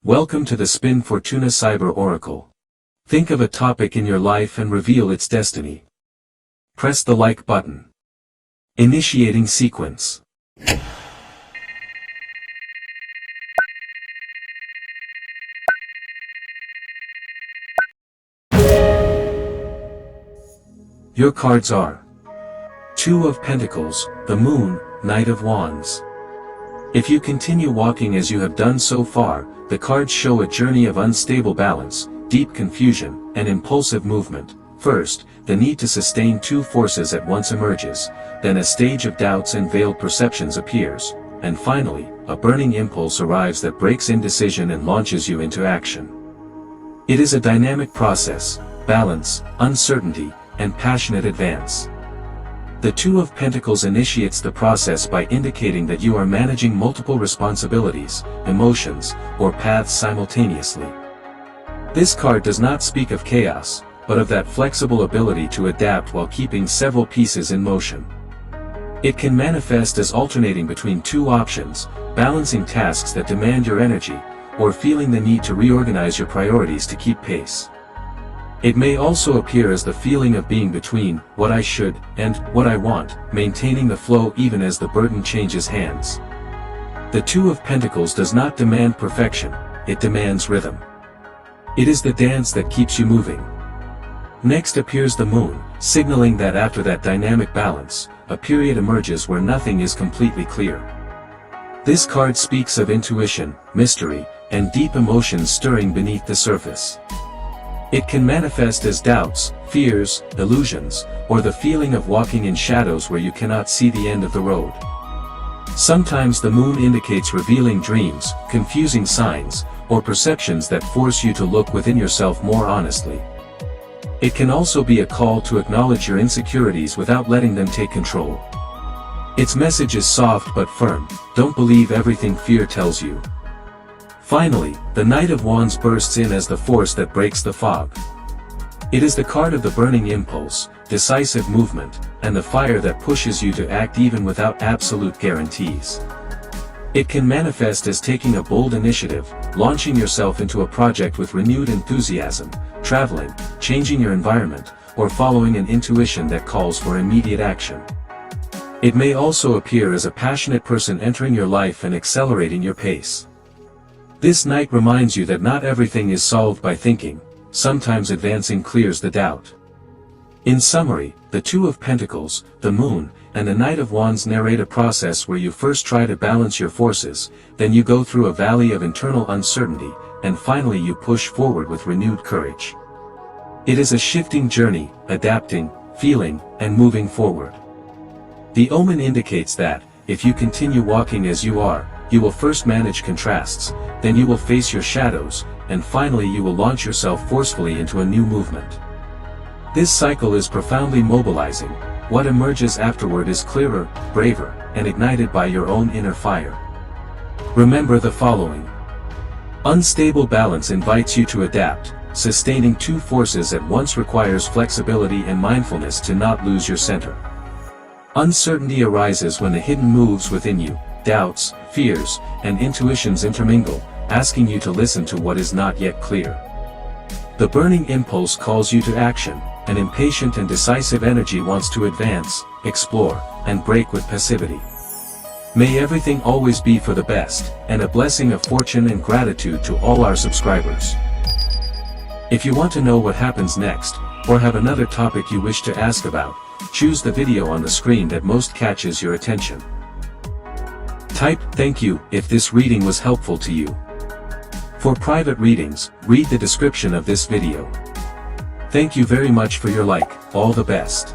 Welcome to the Spin Fortuna Cyber Oracle. Think of a topic in your life and reveal its destiny. Press the like button. Initiating sequence. Your cards are Two of Pentacles, the Moon, Knight of Wands. If you continue walking as you have done so far, the cards show a journey of unstable balance, deep confusion, and impulsive movement. First, the need to sustain two forces at once emerges, then a stage of doubts and veiled perceptions appears, and finally, a burning impulse arrives that breaks indecision and launches you into action. It is a dynamic process, balance, uncertainty, and passionate advance. The Two of Pentacles initiates the process by indicating that you are managing multiple responsibilities, emotions, or paths simultaneously. This card does not speak of chaos, but of that flexible ability to adapt while keeping several pieces in motion. It can manifest as alternating between two options, balancing tasks that demand your energy, or feeling the need to reorganize your priorities to keep pace. It may also appear as the feeling of being between what I should and what I want, maintaining the flow even as the burden changes hands. The Two of Pentacles does not demand perfection, it demands rhythm. It is the dance that keeps you moving. Next appears the Moon, signaling that after that dynamic balance, a period emerges where nothing is completely clear. This card speaks of intuition, mystery, and deep emotions stirring beneath the surface. It can manifest as doubts, fears, illusions, or the feeling of walking in shadows where you cannot see the end of the road. Sometimes the Moon indicates revealing dreams, confusing signs, or perceptions that force you to look within yourself more honestly. It can also be a call to acknowledge your insecurities without letting them take control. Its message is soft but firm: don't believe everything fear tells you. Finally, the Knight of Wands bursts in as the force that breaks the fog. It is the card of the burning impulse, decisive movement, and the fire that pushes you to act even without absolute guarantees. It can manifest as taking a bold initiative, launching yourself into a project with renewed enthusiasm, traveling, changing your environment, or following an intuition that calls for immediate action. It may also appear as a passionate person entering your life and accelerating your pace. This Knight reminds you that not everything is solved by thinking, sometimes advancing clears the doubt. In summary, the Two of Pentacles, the Moon, and the Knight of Wands narrate a process where you first try to balance your forces, then you go through a valley of internal uncertainty, and finally you push forward with renewed courage. It is a shifting journey, adapting, feeling, and moving forward. The omen indicates that, if you continue walking as you are, you will first manage contrasts, then you will face your shadows, and finally you will launch yourself forcefully into a new movement. This cycle is profoundly mobilizing. What emerges afterward is clearer, braver, and ignited by your own inner fire. Remember the following. Unstable balance invites you to adapt. Sustaining two forces at once requires flexibility and mindfulness to not lose your center. Uncertainty arises when the hidden moves within you, doubts, fears, and intuitions intermingle, asking you to listen to what is not yet clear. The burning impulse calls you to action. An impatient and decisive energy wants to advance, explore, and break with passivity. May everything always be for the best, and a blessing of fortune and gratitude to all our subscribers. If you want to know what happens next, or have another topic you wish to ask about, choose the video on the screen that most catches your attention. Type "thank you" if this reading was helpful to you. For private readings, read the description of this video. Thank you very much for your like. All the best.